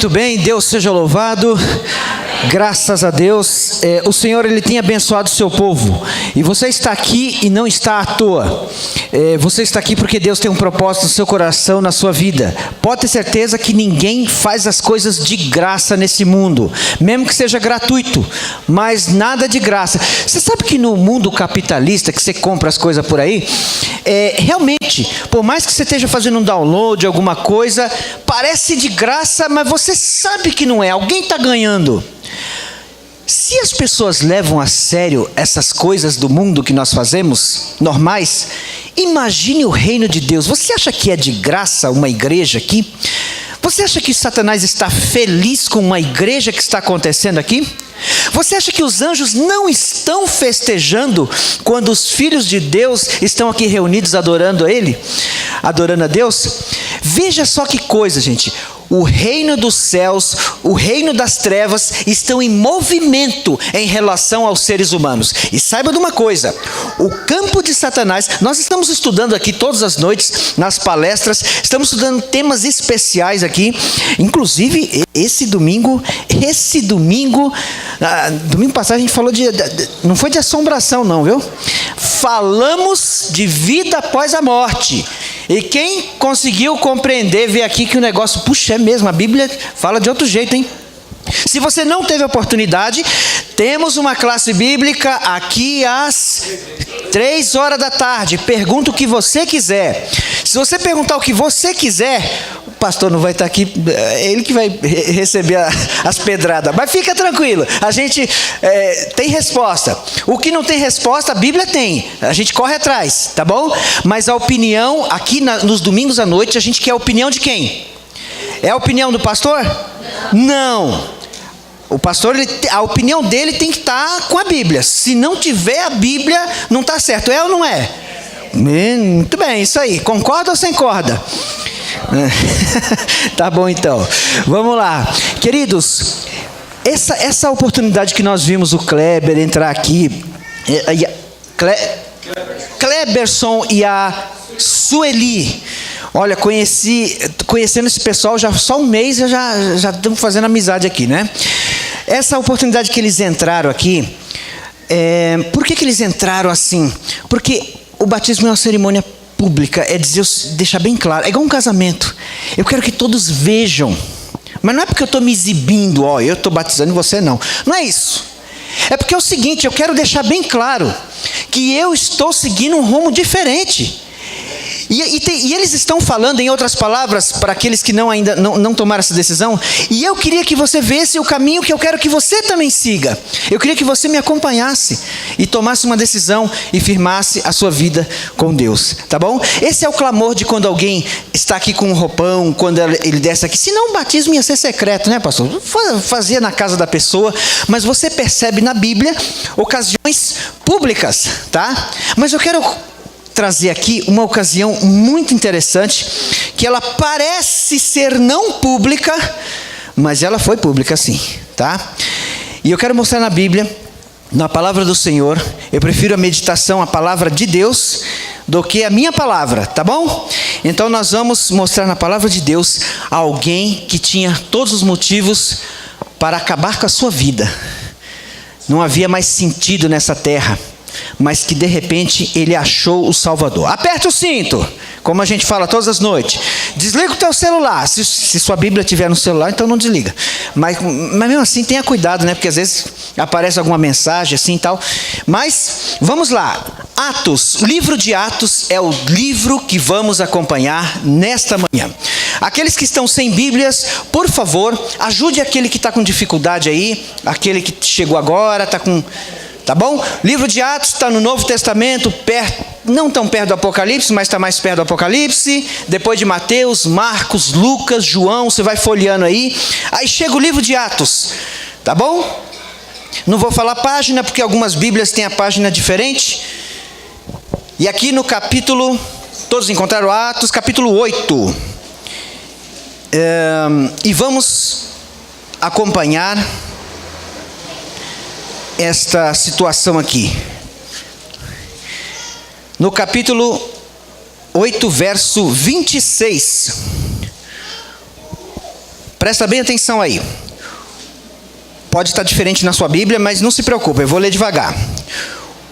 Muito bem, Deus seja louvado. Graças a Deus, o Senhor Ele tem abençoado o seu povo, e você está aqui e não está à toa. Você está aqui porque Deus tem um propósito no seu coração, na sua vida. Pode ter certeza que ninguém faz as coisas de graça nesse mundo, mesmo que seja gratuito, mas nada de graça. Você sabe que no mundo capitalista, que você compra as coisas por aí, realmente, por mais que você esteja fazendo um download, alguma coisa, parece de graça, mas você sabe que não é, alguém está ganhando. Se as pessoas levam a sério essas coisas do mundo que nós fazemos, normais, imagine o reino de Deus. Você acha que é de graça uma igreja aqui? Você acha que Satanás está feliz com uma igreja que está acontecendo aqui? Você acha que os anjos não estão festejando quando os filhos de Deus estão aqui reunidos adorando a Ele? Adorando a Deus? Veja só que coisa, gente. O reino dos céus, o reino das trevas estão em movimento em relação aos seres humanos. E saiba de uma coisa, o campo de Satanás, nós estamos estudando aqui todas as noites, nas palestras, estamos estudando temas especiais aqui, inclusive esse domingo passado a gente falou não foi de assombração não, viu? Falamos de vida após a morte. E quem conseguiu compreender, vê aqui que o negócio, puxa, é mesmo, a Bíblia fala de outro jeito, hein? Se você não teve oportunidade, temos uma classe bíblica aqui às 3 horas da tarde. Pergunta o que você quiser. Se você perguntar o que você quiser, o pastor não vai estar aqui, é ele que vai receber as pedradas. Mas fica tranquilo, a gente tem resposta. O que não tem resposta, a Bíblia tem. A gente corre atrás, tá bom? Mas a opinião, aqui nos domingos à noite, a gente quer a opinião de quem? É a opinião do pastor? Não. O pastor, a opinião dele tem que estar com a Bíblia. Se não tiver a Bíblia, não está certo. É ou não é? Muito bem, isso aí. Concorda ou sem corda? Tá bom então. Vamos lá. Queridos, essa oportunidade que nós vimos o Kleber entrar aqui, Kleberson e a Sueli. Olha, conhecendo esse pessoal já só um mês, já estamos fazendo amizade aqui, né? Essa oportunidade que eles entraram aqui, por que eles entraram assim? Porque o batismo é uma cerimônia pública, é deixar bem claro, é igual um casamento. Eu quero que todos vejam, mas não é porque eu estou me exibindo, eu estou batizando e você não. Não é isso. É porque é o seguinte, eu quero deixar bem claro que eu estou seguindo um rumo diferente. E eles estão falando, em outras palavras, para aqueles que ainda não tomaram essa decisão, e eu queria que você visse o caminho que eu quero que você também siga. Eu queria que você me acompanhasse e tomasse uma decisão e firmasse a sua vida com Deus, tá bom? Esse é o clamor de quando alguém está aqui com um roupão, quando ele desce aqui. Senão o batismo ia ser secreto, né, pastor? Fazia na casa da pessoa, mas você percebe na Bíblia ocasiões públicas, tá? Mas eu quero trazer aqui uma ocasião muito interessante, que ela parece ser não pública, mas ela foi pública sim, tá? E eu quero mostrar na Bíblia, na palavra do Senhor. Eu prefiro a meditação, a palavra de Deus, do que a minha palavra, tá bom? Então nós vamos mostrar na palavra de Deus alguém que tinha todos os motivos para acabar com a sua vida. Não havia mais sentido nessa terra, mas que de repente ele achou o Salvador. Aperta o cinto, como a gente fala todas as noites. Desliga o teu celular. Se sua Bíblia estiver no celular, então não desliga. Mas mesmo assim, tenha cuidado, né? Porque às vezes aparece alguma mensagem assim e tal. Mas vamos lá. Atos, livro de Atos é o livro que vamos acompanhar nesta manhã. Aqueles que estão sem Bíblias, por favor, ajude aquele que está com dificuldade aí, aquele que chegou agora, está com... Tá bom? Livro de Atos está no Novo Testamento, não tão perto do Apocalipse, mas está mais perto do Apocalipse. Depois de Mateus, Marcos, Lucas, João, você vai folheando aí. Aí chega o livro de Atos, tá bom? Não vou falar página, porque algumas Bíblias têm a página diferente. E aqui no capítulo, todos encontraram Atos, capítulo 8. E vamos acompanhar esta situação aqui. No capítulo 8, verso 26. Presta bem atenção aí. Pode estar diferente na sua Bíblia, mas não se preocupe, eu vou ler devagar.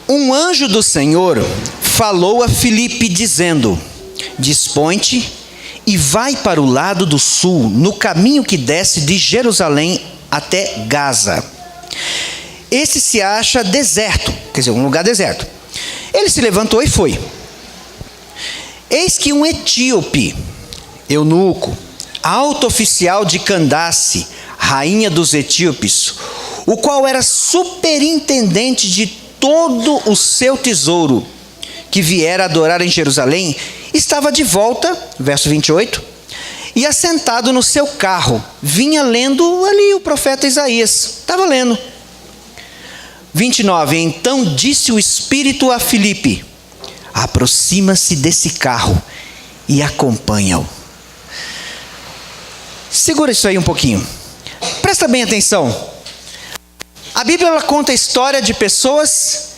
Um anjo do Senhor falou a Filipe dizendo: dispõe-te e vai para o lado do sul, no caminho que desce de Jerusalém até Gaza. Esse se acha deserto, quer dizer, um lugar deserto. Ele se levantou e foi. Eis que um etíope, eunuco, alto oficial de Candace, rainha dos etíopes, o qual era superintendente de todo o seu tesouro, que viera adorar em Jerusalém, estava de volta, verso 28, e assentado no seu carro, vinha lendo ali o profeta Isaías, estava lendo. 29, então disse o Espírito a Filipe: aproxima-se desse carro e acompanha-o. Segura isso aí um pouquinho. Presta bem atenção. A Bíblia ela conta a história de pessoas,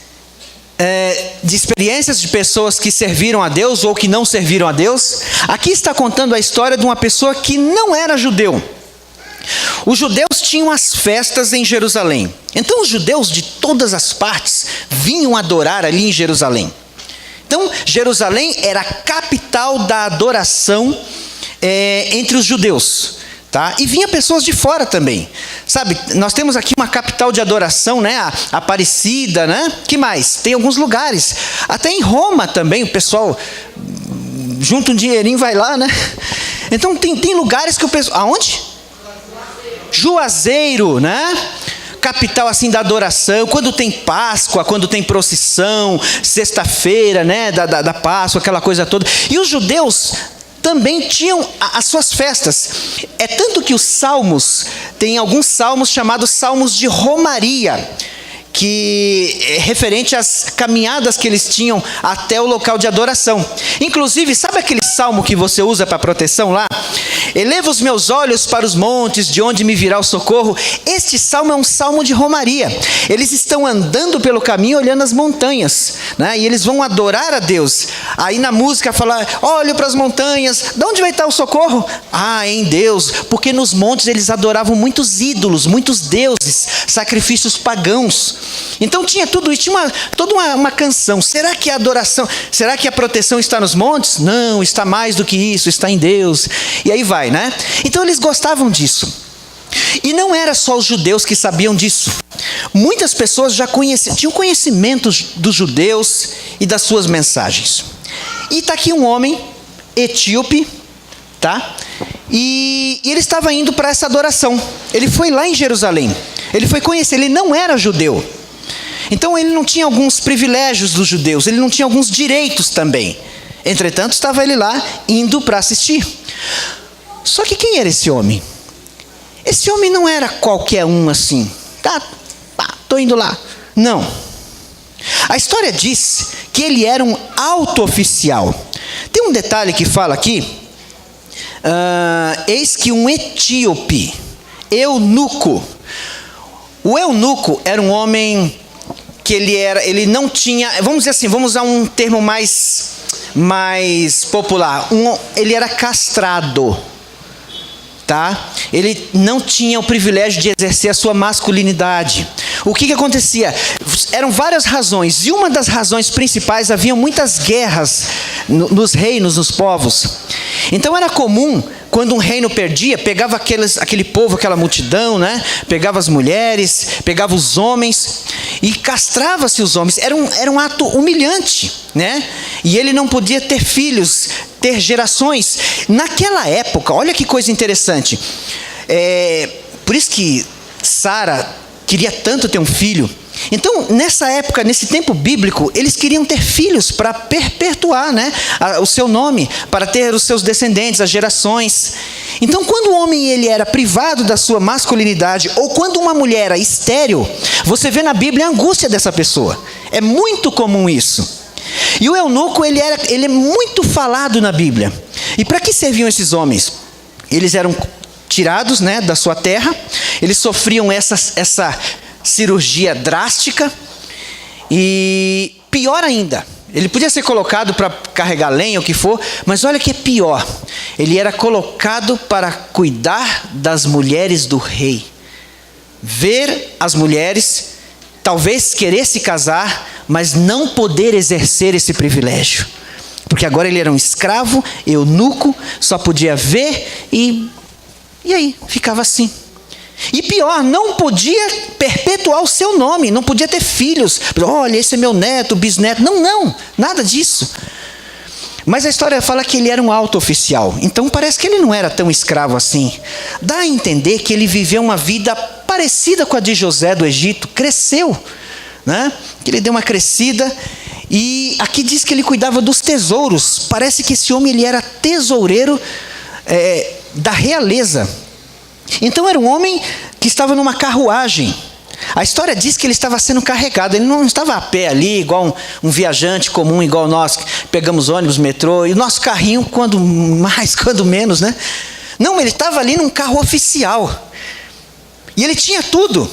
de experiências de pessoas que serviram a Deus ou que não serviram a Deus. Aqui está contando a história de uma pessoa que não era judeu. Os judeus tinham as festas em Jerusalém. Então os judeus de todas as partes vinham adorar ali em Jerusalém. Então Jerusalém era a capital da adoração entre os judeus. Tá? E vinha pessoas de fora também. Sabe, nós temos aqui uma capital de adoração, né? A Aparecida, né? Que mais? Tem alguns lugares. Até em Roma também, o pessoal junta um dinheirinho e vai lá, né? Então tem lugares que o pessoal... Aonde? Juazeiro, né? Capital assim da adoração, quando tem Páscoa, quando tem procissão, sexta-feira, né? Da Páscoa, aquela coisa toda. E os judeus também tinham as suas festas. É tanto que os salmos, tem alguns salmos chamados salmos de romaria, que é referente às caminhadas que eles tinham até o local de adoração. Inclusive, sabe aquele salmo que você usa para proteção lá? Eleva os meus olhos para os montes, de onde me virá o socorro. Este salmo é um salmo de romaria. Eles estão andando pelo caminho, olhando as montanhas, né? E eles vão adorar a Deus. Aí na música fala: olho para as montanhas, de onde vai estar o socorro? Ah, em Deus, porque nos montes eles adoravam muitos ídolos, muitos deuses, sacrifícios pagãos. Então tinha tudo isso, tinha toda uma canção. Será que a adoração, será que a proteção está nos montes? Não, está mais do que isso, está em Deus. E aí vai, né? Então eles gostavam disso. E não era só os judeus que sabiam disso. Muitas pessoas já tinham conhecimento dos judeus e das suas mensagens. E está aqui um homem etíope, tá? E ele estava indo para essa adoração. Ele foi lá em Jerusalém. Ele foi conhecer, ele não era judeu. Então ele não tinha alguns privilégios dos judeus, ele não tinha alguns direitos também. Entretanto, estava ele lá indo para assistir. Só que quem era esse homem? Esse homem não era qualquer um assim. Estou indo lá. Não. A história diz que ele era um alto oficial. Tem um detalhe que fala aqui. Eis que um etíope, eunuco. O eunuco era um homem que ele não tinha, vamos dizer assim, vamos usar um termo mais popular. Ele era castrado, tá? Ele não tinha o privilégio de exercer a sua masculinidade. O que acontecia? Eram várias razões, e uma das razões principais, havia muitas guerras nos reinos, nos povos. Então era comum, quando um reino perdia, pegava aquele povo, aquela multidão, né? Pegava as mulheres, pegava os homens e castrava-se os homens. Era um ato humilhante, né? E ele não podia ter filhos, ter gerações. Naquela época, olha que coisa interessante. Por isso que Sara queria tanto ter um filho. Então, nessa época, nesse tempo bíblico, eles queriam ter filhos para perpetuar, né, o seu nome, para ter os seus descendentes, as gerações. Então, quando o homem ele era privado da sua masculinidade, ou quando uma mulher era estéril, você vê na Bíblia a angústia dessa pessoa. É muito comum isso. E o eunuco, ele é muito falado na Bíblia. E para que serviam esses homens? Eles eram tirados, né, da sua terra, eles sofriam essa cirurgia drástica, e pior ainda, Ele podia ser colocado para carregar lenha, o que for, mas olha que é pior. Ele era colocado para cuidar das mulheres do rei. Ver as mulheres, talvez querer se casar, mas não poder exercer esse privilégio. Porque agora ele era um escravo, eunuco, só podia ver e aí, ficava assim. E pior, não podia perpetuar o seu nome, não podia ter filhos. Olha, esse é meu neto, bisneto. Não, nada disso. Mas a história fala que ele era um alto oficial. Então parece que ele não era tão escravo assim. Dá a entender que ele viveu uma vida parecida com a de José do Egito. Cresceu, né? Que ele deu uma crescida. E aqui diz que ele cuidava dos tesouros. Parece que esse homem ele era tesoureiro da realeza. Então era um homem que estava numa carruagem. A história diz que ele estava sendo carregado. Ele não estava a pé ali, igual um viajante comum, igual nós, que pegamos ônibus, metrô, e o nosso carrinho, quando mais, quando menos, né? Não, ele estava ali num carro oficial. E ele tinha tudo.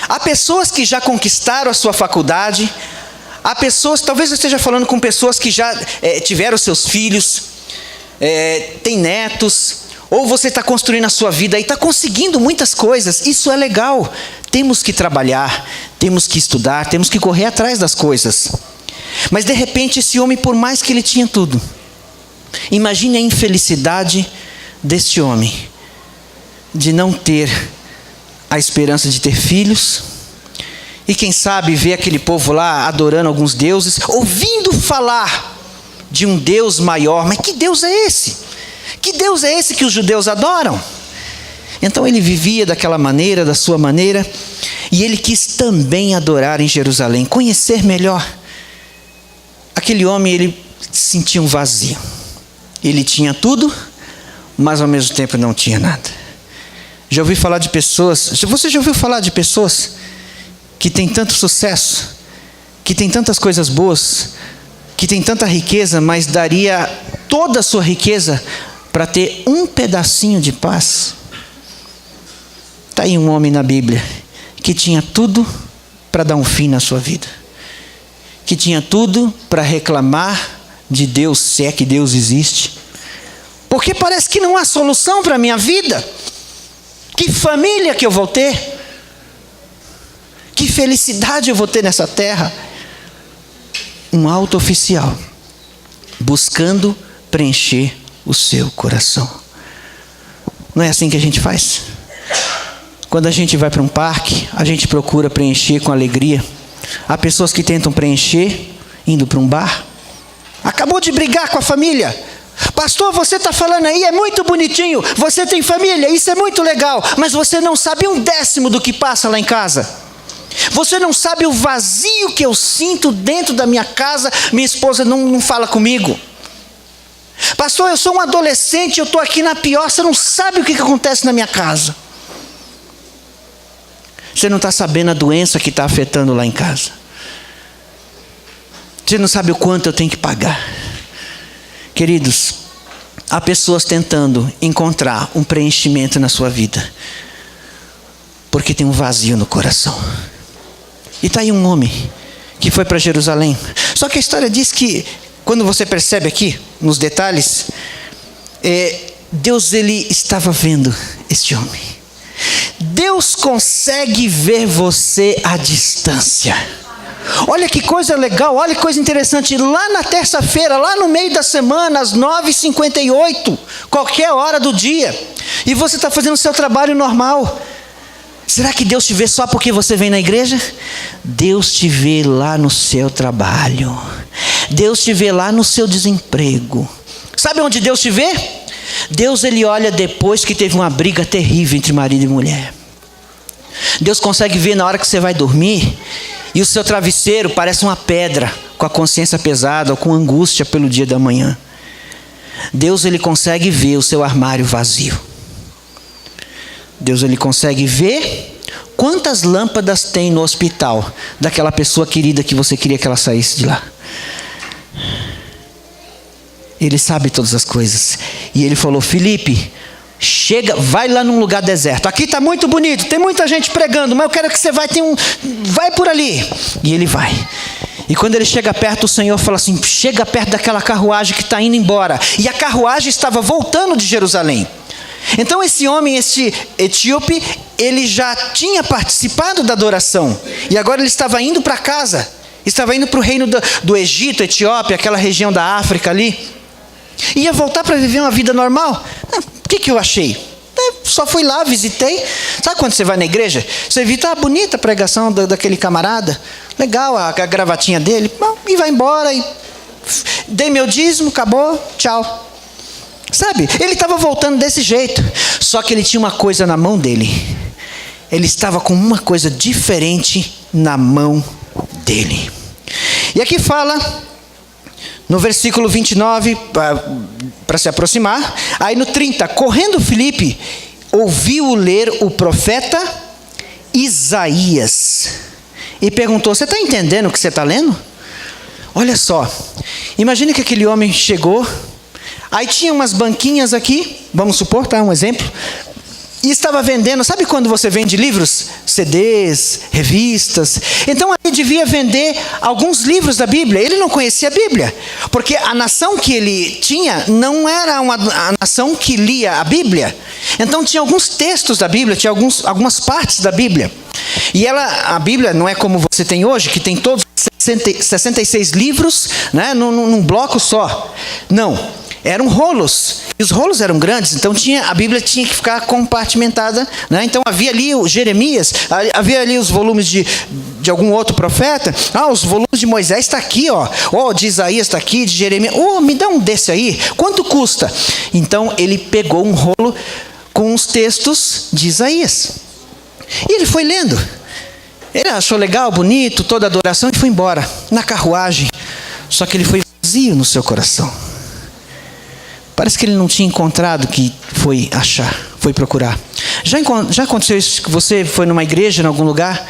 Há pessoas que já conquistaram a sua faculdade. Há pessoas, talvez eu esteja falando com pessoas que já tiveram seus filhos, têm netos. Ou você está construindo a sua vida e está conseguindo muitas coisas. Isso é legal. Temos que trabalhar, temos que estudar, temos que correr atrás das coisas. Mas de repente esse homem, por mais que ele tinha tudo, imagine a infelicidade deste homem, de não ter a esperança de ter filhos, e quem sabe ver aquele povo lá adorando alguns deuses, ouvindo falar de um Deus maior. Mas que Deus é esse? Que Deus é esse que os judeus adoram? Então ele vivia daquela maneira, da sua maneira, e ele quis também adorar em Jerusalém, conhecer melhor. Aquele homem, ele sentia um vazio. Ele tinha tudo, mas ao mesmo tempo não tinha nada. Já ouvi falar de pessoas, você já ouviu falar de pessoas que têm tanto sucesso, que têm tantas coisas boas, que têm tanta riqueza, mas daria toda a sua riqueza para ter um pedacinho de paz? Está aí um homem na Bíblia que tinha tudo para dar um fim na sua vida, que tinha tudo para reclamar de Deus, se é que Deus existe, porque parece que não há solução para a minha vida. Que família que eu vou ter? Que felicidade eu vou ter nessa terra? Um alto oficial buscando preencher o seu coração. Não é assim que a gente faz? Quando a gente vai para um parque, a gente procura preencher com alegria. Há pessoas que tentam preencher indo para um bar. Acabou de brigar com a família. Pastor, você está falando aí, é muito bonitinho. Você tem família, isso é muito legal. Mas você não sabe 1/10 do que passa lá em casa. Você não sabe o vazio que eu sinto dentro da minha casa. Minha esposa não fala comigo. Pastor, eu sou um adolescente, eu estou aqui na pior. Você não sabe o que acontece na minha casa. Você não está sabendo a doença que está afetando lá em casa. Você não sabe o quanto eu tenho que pagar. Queridos, há pessoas tentando encontrar um preenchimento na sua vida, porque tem um vazio no coração. E está aí um homem que foi para Jerusalém. Só que a história diz que, quando você percebe aqui, nos detalhes, Deus ele estava vendo este homem. Deus consegue ver você à distância. Olha que coisa legal, olha que coisa interessante. Lá na terça-feira, lá no meio da semana, às 9h58, qualquer hora do dia, e você está fazendo o seu trabalho normal. Será que Deus te vê só porque você vem na igreja? Deus te vê lá no seu trabalho. Deus te vê lá no seu desemprego. Sabe onde Deus te vê? Deus ele olha depois que teve uma briga terrível entre marido e mulher. Deus consegue ver na hora que você vai dormir e o seu travesseiro parece uma pedra, com a consciência pesada ou com angústia pelo dia da manhã. Deus ele consegue ver o seu armário vazio. Deus ele consegue ver quantas lâmpadas tem no hospital daquela pessoa querida que você queria que ela saísse de lá. Ele sabe todas as coisas. E ele falou: Felipe, chega, vai lá num lugar deserto. Aqui está muito bonito, tem muita gente pregando, mas eu quero que você vai por ali. E ele vai. E quando ele chega perto, o Senhor fala assim: chega perto daquela carruagem que está indo embora. E a carruagem estava voltando de Jerusalém. Então esse homem, esse etíope, ele já tinha participado da adoração. E agora ele estava indo para casa. Estava indo para o reino do Egito, Etiópia, aquela região da África ali. Ia voltar para viver uma vida normal. O que eu achei? Só fui lá, visitei. Sabe quando você vai na igreja? Você vê, tá bonita a pregação daquele camarada. Legal a gravatinha dele. E vai embora. E dei meu dízimo, acabou, tchau. Sabe? Ele estava voltando desse jeito. Só que ele tinha uma coisa na mão dele. Ele estava com uma coisa diferente na mão dele. E aqui fala, no versículo 29, para se aproximar, aí no 30, correndo Filipe, ouviu ler o profeta Isaías, e perguntou: você está entendendo o que você está lendo? Olha só, imagine que aquele homem chegou, aí tinha umas banquinhas aqui, vamos supor, tá, um exemplo, e estava vendendo, sabe quando você vende livros? CDs, revistas. Então ele devia vender alguns livros da Bíblia. Ele não conhecia a Bíblia, porque a nação que ele tinha não era a nação que lia a Bíblia. Então tinha alguns textos da Bíblia, tinha algumas partes da Bíblia. E a Bíblia não é como você tem hoje, que tem todos 66 livros, né, num bloco só. Não. Eram rolos, e os rolos eram grandes, então a Bíblia tinha que ficar compartimentada, né? Então havia ali o Jeremias, havia ali os volumes de algum outro profeta. Os volumes de Moisés está aqui, de Isaías está aqui, de Jeremias. Me dá um desse aí, quanto custa? Então ele pegou um rolo com os textos de Isaías, e ele foi lendo. Ele achou legal, bonito, toda a adoração, e foi embora, na carruagem. Só que ele foi vazio no seu coração. Parece que ele não tinha encontrado o que foi achar, foi procurar. Já aconteceu isso, que você foi numa igreja, em algum lugar,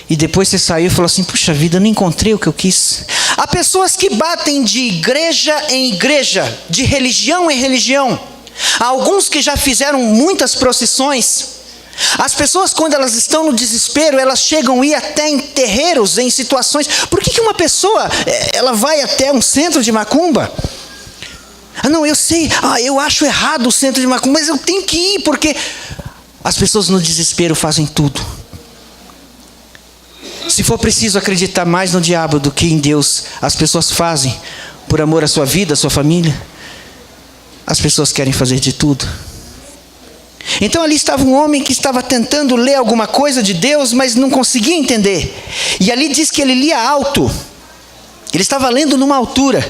e depois você saiu e falou assim: puxa vida, eu não encontrei o que eu quis. Há pessoas que batem de igreja em igreja, de religião em religião. Há alguns que já fizeram muitas procissões. As pessoas, quando elas estão no desespero, elas chegam a ir até em terreiros, em situações. Por que uma pessoa ela vai até um centro de macumba? Não, eu sei, eu acho errado o centro de macumba, mas eu tenho que ir, porque as pessoas no desespero fazem tudo. Se for preciso acreditar mais no diabo do que em Deus, as pessoas fazem, por amor à sua vida, à sua família. As pessoas querem fazer de tudo. Então ali estava um homem que estava tentando ler alguma coisa de Deus, mas não conseguia entender. E ali diz que ele lia alto. Ele estava lendo numa altura.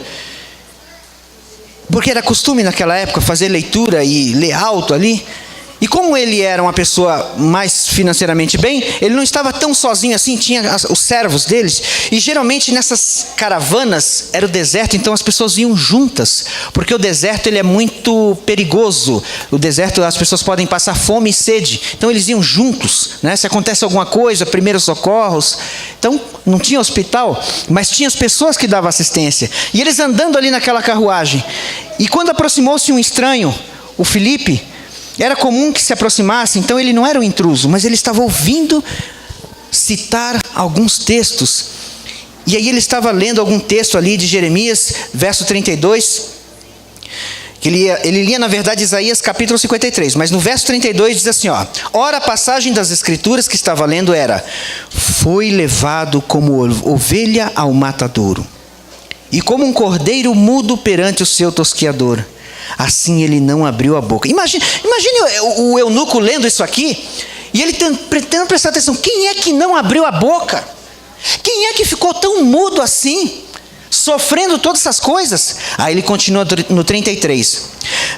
Porque era costume naquela época fazer leitura e ler alto ali. E como ele era uma pessoa mais financeiramente bem, ele não estava tão sozinho assim, tinha os servos deles. E geralmente nessas caravanas era o deserto, então as pessoas iam juntas. Porque o deserto ele é muito perigoso. O deserto as pessoas podem passar fome e sede. Então eles iam juntos, né? Se acontece alguma coisa, primeiros socorros. Então não tinha hospital, mas tinha as pessoas que davam assistência. E eles andando ali naquela carruagem. E quando aproximou-se um estranho, o Filipe, era comum que se aproximasse, então ele não era um intruso, mas ele estava ouvindo citar alguns textos. E aí ele estava lendo algum texto ali de Jeremias, verso 32, que ele lia na verdade Isaías capítulo 53, mas no verso 32 diz assim, ora a passagem das escrituras que estava lendo era: foi levado como ovelha ao matadouro, e como um cordeiro mudo perante o seu tosqueador, assim ele não abriu a boca. Imagine o eunuco lendo isso aqui, e ele tentando prestar atenção. Quem é que não abriu a boca? Quem é que ficou tão mudo assim, sofrendo todas essas coisas? Aí ele continua no 33.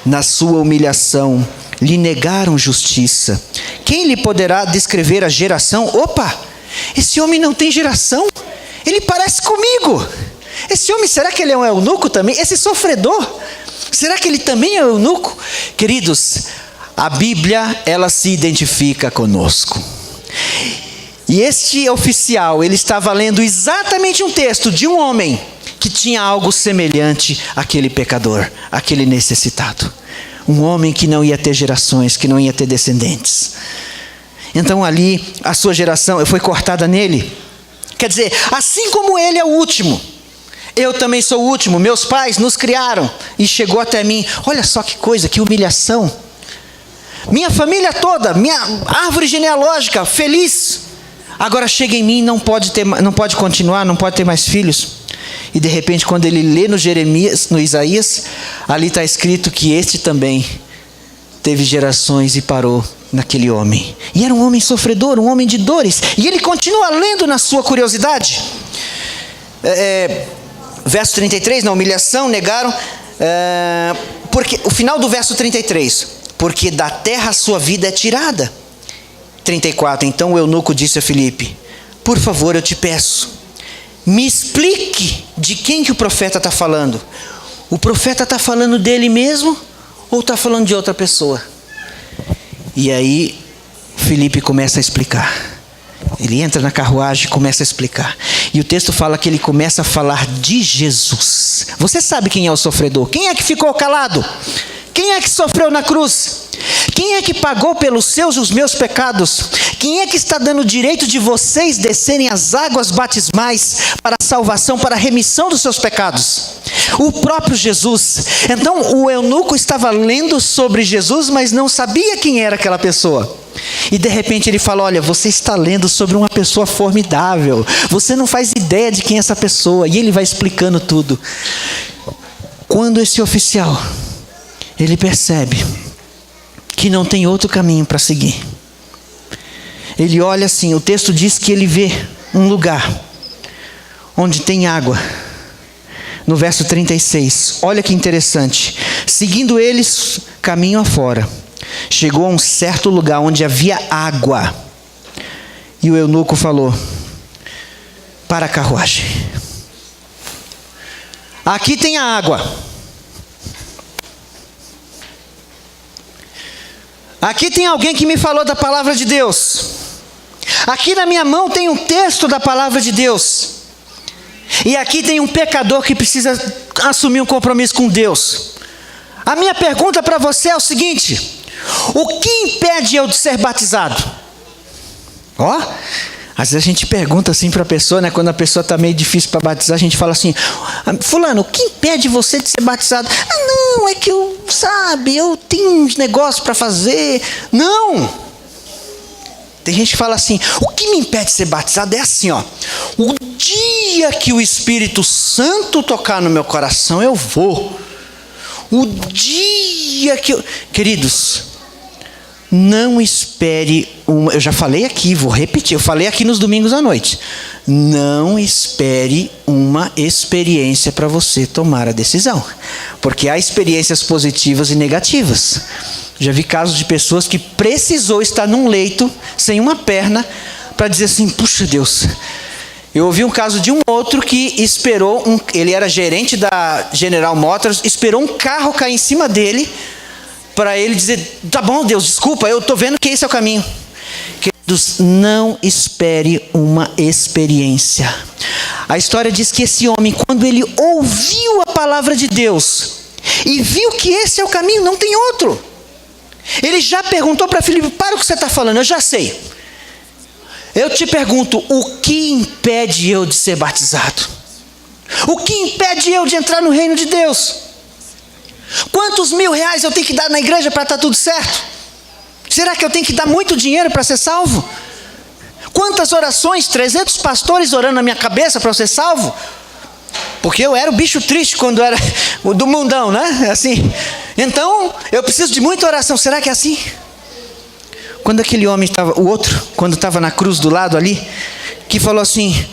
Na sua humilhação lhe negaram justiça. Quem lhe poderá descrever a geração? Opa, esse homem não tem geração. Ele parece comigo. Esse homem, será que ele é um eunuco também? Esse sofredor, será que ele também é eunuco? Queridos, a Bíblia, ela se identifica conosco. E este oficial, ele estava lendo exatamente um texto de um homem que tinha algo semelhante àquele pecador, àquele necessitado. Um homem que não ia ter gerações, que não ia ter descendentes. Então ali, a sua geração foi cortada nele. Quer dizer, assim como ele é o último, eu também sou o último. Meus pais nos criaram e chegou até mim. Olha só que coisa, que humilhação. Minha família toda, minha árvore genealógica, feliz. Agora chega em mim, não pode continuar, não pode ter mais filhos. E de repente, quando ele lê no Jeremias, no Isaías, ali está escrito que este também teve gerações e parou naquele homem. E era um homem sofredor, um homem de dores. E ele continua lendo na sua curiosidade. Verso 33, na humilhação, negaram. Porque o final do verso 33, porque da terra a sua vida é tirada. 34, então o eunuco disse a Filipe: por favor, eu te peço, me explique de quem que o profeta está falando. O profeta está falando dele mesmo ou está falando de outra pessoa? E aí Filipe começa a explicar. Ele entra na carruagem e começa a explicar. E o texto fala que ele começa a falar de Jesus. Você sabe quem é o sofredor? Quem é que ficou calado? Quem é que sofreu na cruz? Quem é que pagou pelos seus e os meus pecados? Quem é que está dando o direito de vocês descerem as águas batismais para a salvação, para a remissão dos seus pecados? O próprio Jesus. Então o eunuco estava lendo sobre Jesus, mas não sabia quem era aquela pessoa. E de repente ele fala: olha, você está lendo sobre uma pessoa formidável. Você não faz ideia de quem é essa pessoa. E ele vai explicando tudo. Quando esse oficial, ele percebe que não tem outro caminho para seguir. Ele olha assim, o texto diz que ele vê um lugar onde tem água. No verso 36, olha que interessante. Seguindo eles caminho afora, chegou a um certo lugar onde havia água. E o eunuco falou: para a carruagem. Aqui tem a água. Aqui tem alguém que me falou da palavra de Deus. Aqui na minha mão tem um texto da palavra de Deus. E aqui tem um pecador que precisa assumir um compromisso com Deus. A minha pergunta para você é o seguinte: o que impede eu de ser batizado? Às vezes a gente pergunta assim para a pessoa, né? Quando a pessoa está meio difícil para batizar, a gente fala assim: fulano, o que impede você de ser batizado? Não, é que eu tenho uns negócios para fazer. Não! Tem gente que fala assim: o que me impede de ser batizado é assim, o dia que o Espírito Santo tocar no meu coração, eu vou. O dia que eu... Queridos, não espere eu já falei aqui, vou repetir, eu falei aqui nos domingos à noite. Não espere uma experiência para você tomar a decisão, porque há experiências positivas e negativas. Já vi casos de pessoas que precisou estar num leito sem uma perna para dizer assim: puxa Deus. Eu ouvi um caso de um outro que esperou, ele era gerente da General Motors, esperou um carro cair em cima dele para ele dizer: tá bom, Deus, desculpa, eu estou vendo que esse é o caminho. Queridos, não espere uma experiência. A história diz que esse homem, quando ele ouviu a palavra de Deus e viu que esse é o caminho, não tem outro, ele já perguntou para Filipe: para o que você está falando, eu já sei. Eu te pergunto, o que impede eu de ser batizado? O que impede eu de entrar no reino de Deus? Quantos R$1.000 eu tenho que dar na igreja para estar tudo certo? Será que eu tenho que dar muito dinheiro para ser salvo? Quantas orações, 300 pastores orando na minha cabeça para eu ser salvo? Porque eu era o bicho triste quando era do mundão, né? Assim. Então, eu preciso de muita oração. Será que é assim? Quando aquele homem estava, o outro, quando estava na cruz do lado ali, que falou assim: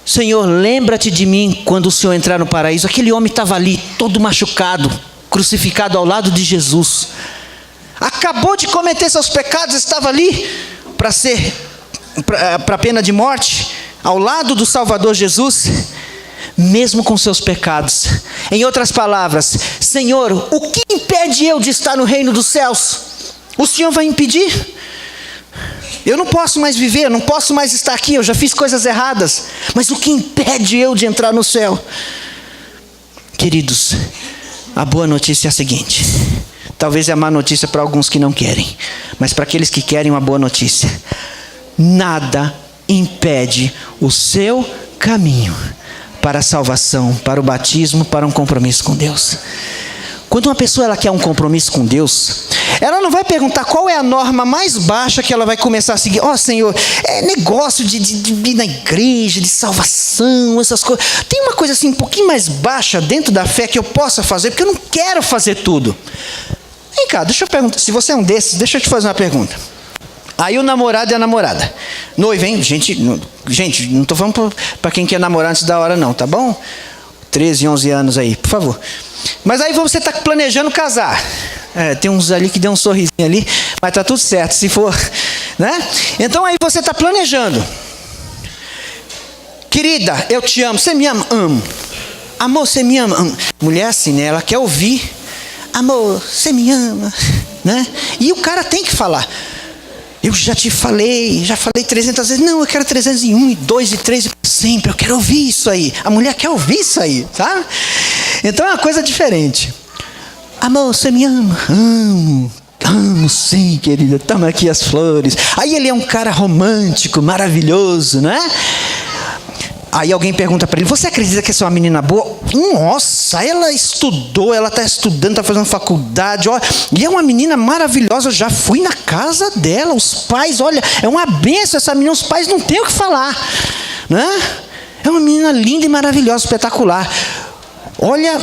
Senhor, lembra-te de mim quando o Senhor entrar no paraíso. Aquele homem estava ali, todo machucado, crucificado ao lado de Jesus. Acabou de cometer seus pecados, estava ali para a pena de morte, ao lado do Salvador Jesus, mesmo com seus pecados. Em outras palavras: Senhor, o que impede eu de estar no reino dos céus? O Senhor vai impedir? Eu não posso mais viver, eu não posso mais estar aqui, eu já fiz coisas erradas, mas o que impede eu de entrar no céu? Queridos, a boa notícia é a seguinte: talvez é a má notícia para alguns que não querem, mas para aqueles que querem, uma boa notícia: nada impede o seu caminho para a salvação, para o batismo, para um compromisso com Deus. Quando uma pessoa ela quer um compromisso com Deus, ela não vai perguntar qual é a norma mais baixa que ela vai começar a seguir. Senhor, é negócio de ir na igreja, de salvação, essas coisas. Tem uma coisa assim um pouquinho mais baixa dentro da fé que eu possa fazer, porque eu não quero fazer tudo. Vem cá, deixa eu perguntar, se você é um desses, deixa eu te fazer uma pergunta. Aí o namorado e a namorada. Noiva, hein? Gente, não estou falando para quem quer namorar antes da hora não, tá bom? 13, 11 anos aí, por favor. Mas aí você está planejando casar. Tem uns ali que deu um sorrisinho ali, mas tá tudo certo, se for, né? Então aí você está planejando. Querida, eu te amo. Você me ama? Amo. Amor, você me ama? Amo. Mulher assim, né? Ela quer ouvir. Amor, você me ama, né? E o cara tem que falar. Eu já falei 300 vezes. Não, eu quero 301, e 2, e 3, e sempre. Eu quero ouvir isso aí. A mulher quer ouvir isso aí, sabe? Então é uma coisa diferente. Amor, você me ama? Amo. Amo sim, querida. Toma aqui as flores. Aí ele é um cara romântico, maravilhoso, né? Aí alguém pergunta para ele, você acredita que essa é uma menina boa? Nossa, ela estudou, ela está estudando, está fazendo faculdade, ó, e é uma menina maravilhosa, eu já fui na casa dela, os pais, olha, é uma bênção essa menina, os pais não têm o que falar, né? É uma menina linda e maravilhosa, espetacular. Olha,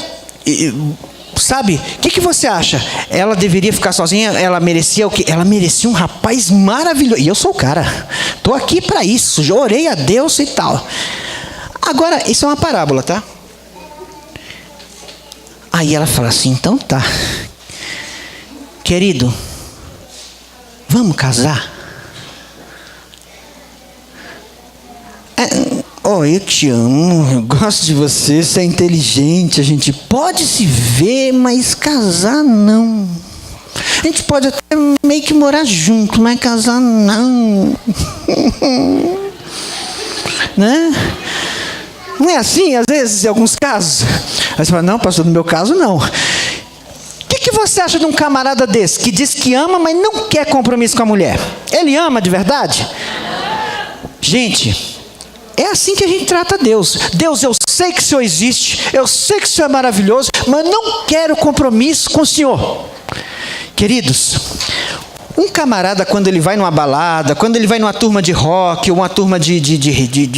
sabe, o que você acha? Ela deveria ficar sozinha? Ela merecia o quê? Ela merecia um rapaz maravilhoso, e eu sou o cara, estou aqui para isso, já orei a Deus e tal. Agora, isso é uma parábola, tá? Aí ela fala assim, então tá. Querido, vamos casar? Eu te amo, eu gosto de você, você é inteligente, a gente pode se ver, mas casar não. A gente pode até meio que morar junto, mas casar não. Né? Não é assim, às vezes, em alguns casos? Aí você fala, não, pastor, no meu caso, não. O que você acha de um camarada desse, que diz que ama, mas não quer compromisso com a mulher? Ele ama de verdade? Gente, é assim que a gente trata Deus. Deus, eu sei que o Senhor existe, eu sei que o Senhor é maravilhoso, mas não quero compromisso com o Senhor. Queridos, um camarada, quando ele vai numa balada, quando ele vai numa turma de rock, ou uma turma de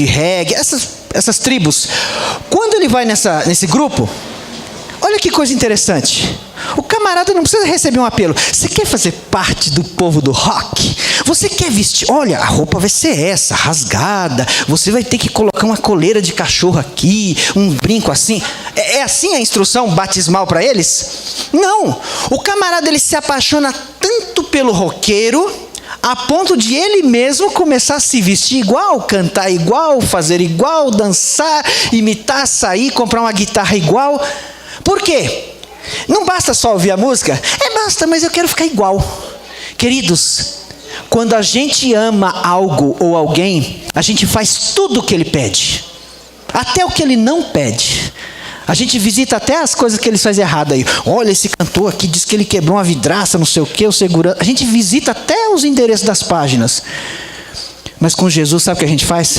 reggae, essas tribos, quando ele vai nesse grupo, olha que coisa interessante. O camarada não precisa receber um apelo. Você quer fazer parte do povo do rock? Você quer vestir? Olha, a roupa vai ser essa, rasgada. Você vai ter que colocar uma coleira de cachorro aqui, um brinco assim. É assim a instrução batismal para eles? Não. O camarada ele se apaixona tanto pelo roqueiro, a ponto de ele mesmo começar a se vestir igual, cantar igual, fazer igual, dançar, imitar, sair, comprar uma guitarra igual. Por quê? Não basta só ouvir a música? Basta, mas eu quero ficar igual. Queridos, quando a gente ama algo ou alguém, a gente faz tudo o que ele pede. Até o que ele não pede. A gente visita até as coisas que ele faz errado aí. Olha, esse cantor aqui diz que ele quebrou uma vidraça, não sei o que, o segurança. A gente visita até os endereços das páginas. Mas com Jesus, sabe o que a gente faz?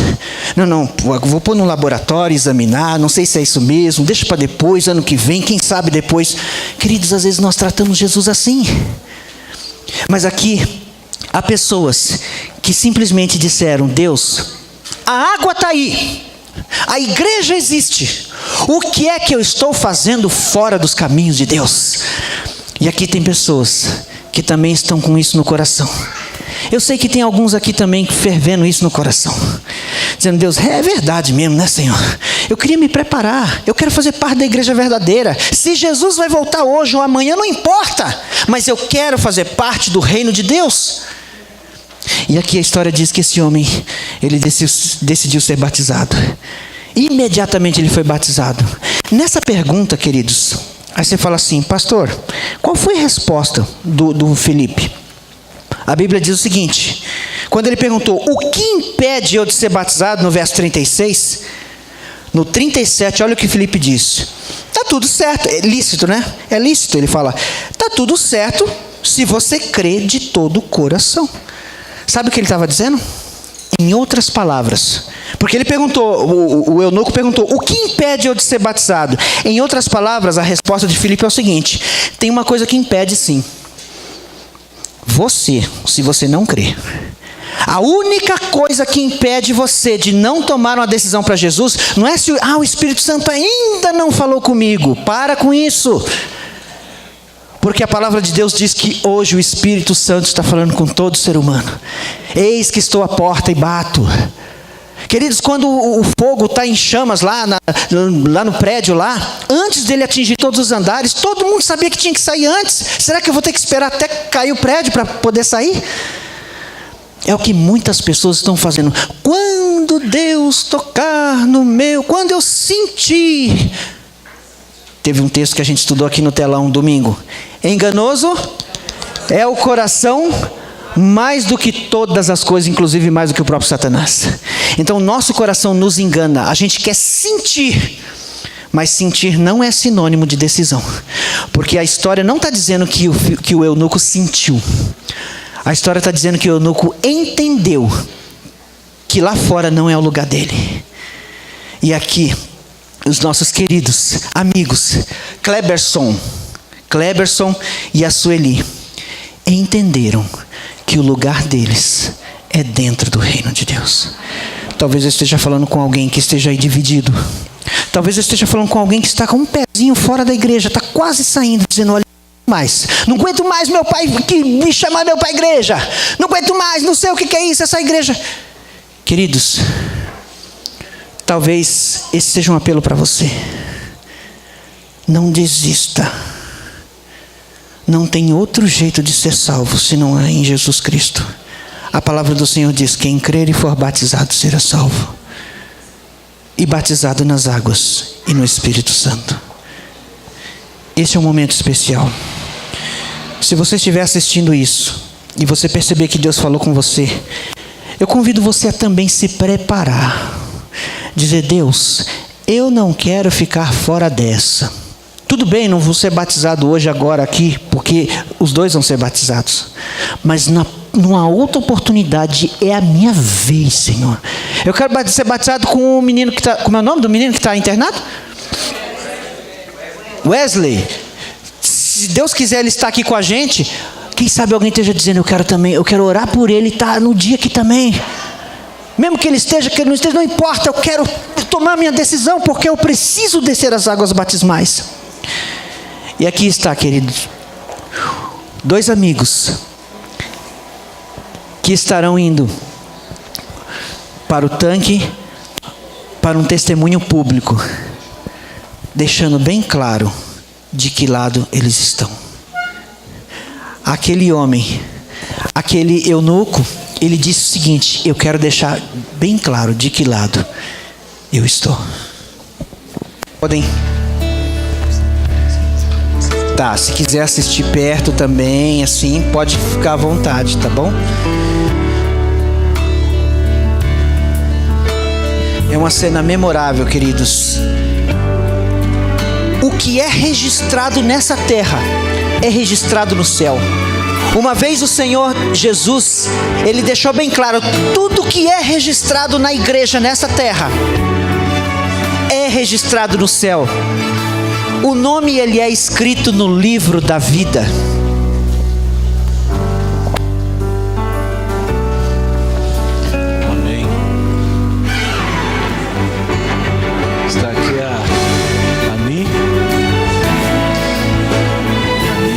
Não, vou pôr no laboratório, examinar, não sei se é isso mesmo, deixa para depois, ano que vem, quem sabe depois. Queridos, às vezes nós tratamos Jesus assim. Mas aqui, há pessoas que simplesmente disseram, Deus, a água está aí, a igreja existe, o que é que eu estou fazendo fora dos caminhos de Deus? E aqui tem pessoas que também estão com isso no coração. Eu sei que tem alguns aqui também fervendo isso no coração, dizendo, Deus, é verdade mesmo, né, Senhor? Eu queria me preparar, eu quero fazer parte da igreja verdadeira. Se Jesus vai voltar hoje ou amanhã, não importa, mas eu quero fazer parte do reino de Deus. E aqui a história diz que esse homem, ele decidiu ser batizado. Imediatamente ele foi batizado. Nessa pergunta, queridos, aí você fala assim, pastor, qual foi a resposta do Felipe? A Bíblia diz o seguinte, quando ele perguntou, o que impede eu de ser batizado, no verso 36, no 37, olha o que Felipe diz. Está tudo certo, é lícito, né? É lícito, ele fala, está tudo certo se você crê de todo o coração. Sabe o que ele estava dizendo? Em outras palavras, porque ele perguntou, o eunuco perguntou, o que impede eu de ser batizado? Em outras palavras, a resposta de Filipe é o seguinte: tem uma coisa que impede sim. Se você não crê. A única coisa que impede você de não tomar uma decisão para Jesus, não é se o Espírito Santo ainda não falou comigo. Para com isso. Porque a palavra de Deus diz que hoje o Espírito Santo está falando com todo ser humano. Eis que estou à porta e bato. Queridos, quando o fogo está em chamas lá no prédio lá, antes dele atingir todos os andares, todo mundo sabia que tinha que sair antes. Será que eu vou ter que esperar até cair o prédio para poder sair? É o que muitas pessoas estão fazendo. Quando Deus tocar no meu, quando eu sentir. Teve um texto que a gente estudou aqui no telão domingo. Enganoso é o coração mais do que todas as coisas, inclusive mais do que o próprio Satanás. Então nosso coração nos engana. A gente quer sentir, mas sentir não é sinônimo de decisão. Porque a história não está dizendo que o eunuco sentiu. A história está dizendo que o eunuco entendeu que lá fora não é o lugar dele. E aqui, os nossos queridos amigos Kleberson e a Sueli entenderam que o lugar deles é dentro do reino de Deus. Talvez eu esteja falando com alguém que esteja aí dividido. Talvez eu esteja falando com alguém que está com um pezinho fora da igreja, está quase saindo, dizendo: olha, não aguento mais meu pai que me chamar meu pai igreja, não aguento mais, não sei o que é isso, essa igreja. Queridos, talvez esse seja um apelo para você. Não desista. Não tem outro jeito de ser salvo se não é em Jesus Cristo. A palavra do Senhor diz: quem crer e for batizado será salvo. E batizado nas águas e no Espírito Santo. Esse é um momento especial. Se você estiver assistindo isso e você perceber que Deus falou com você, eu convido você a também se preparar. Dizer: Deus, eu não quero ficar fora dessa. Tudo bem, não vou ser batizado hoje, agora, aqui, porque os dois vão ser batizados. Mas numa outra oportunidade é a minha vez, Senhor. Eu quero ser batizado com o menino que está... Como é o nome do menino que está internado? Wesley. Se Deus quiser, ele está aqui com a gente. Quem sabe alguém esteja dizendo: eu quero orar por ele, tá no dia aqui também. Mesmo que ele esteja, que ele não esteja, não importa. Eu quero tomar minha decisão, porque eu preciso descer as águas batismais. E aqui está, queridos, 2 amigos que estarão indo para o tanque, para um testemunho público, deixando bem claro de que lado eles estão. Aquele homem, aquele eunuco, ele disse o seguinte: eu quero deixar bem claro de que lado eu estou. Podem. Tá, se quiser assistir perto também, assim, pode ficar à vontade, tá bom? É uma cena memorável, queridos. O que é registrado nessa terra é registrado no céu. Uma vez o Senhor Jesus, ele deixou bem claro: tudo que é registrado na igreja nessa terra é registrado no céu. O nome, ele é escrito no livro da vida. Amém. Está aqui a Ani.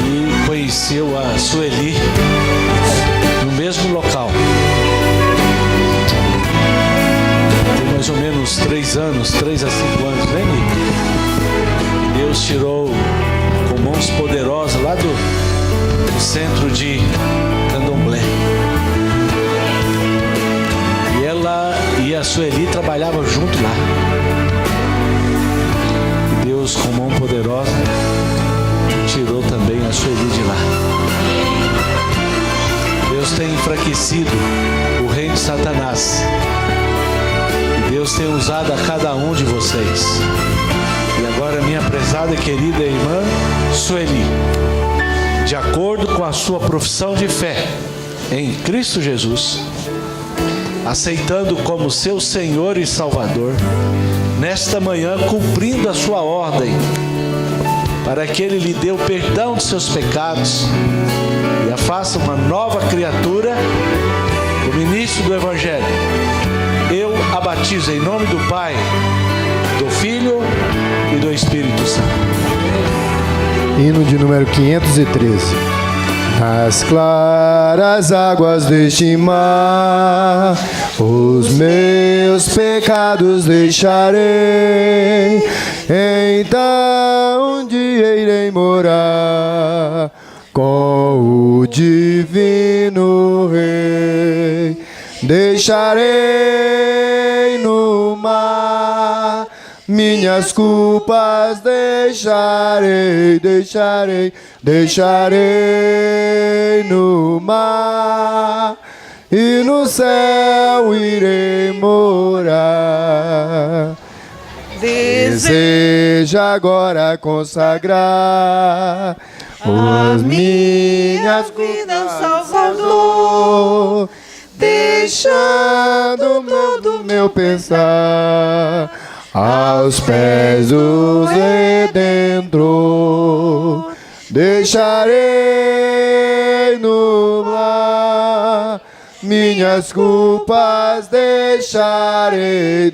E conheceu a Sueli no mesmo local. Tem mais ou menos 3 a 5 anos, né, Ni? Deus tirou com mãos poderosas lá do centro de Candomblé. E ela e a Sueli trabalhavam junto lá. E Deus, com mão poderosa, tirou também a Sueli de lá. Deus tem enfraquecido o reino de Satanás. E Deus tem usado a cada um de vocês. E agora, minha prezada e querida irmã Sueli, de acordo com a sua profissão de fé em Cristo Jesus, aceitando como seu Senhor e Salvador, nesta manhã cumprindo a sua ordem, para que Ele lhe dê o perdão de seus pecados e a faça uma nova criatura, o ministro do Evangelho, eu a batizo em nome do Pai, do Filho e do Espírito Santo. Hino de número 513. Nas claras águas deste mar, os meus pecados deixarei, então um dia irei morar com o divino Rei. Deixarei no mar minhas culpas, deixarei no mar, e no céu irei morar. Desejo agora consagrar as minhas vidas, Salvador, deixando todo meu pensar aos pés do Redentor. Deixarei no mar minhas culpas, deixarei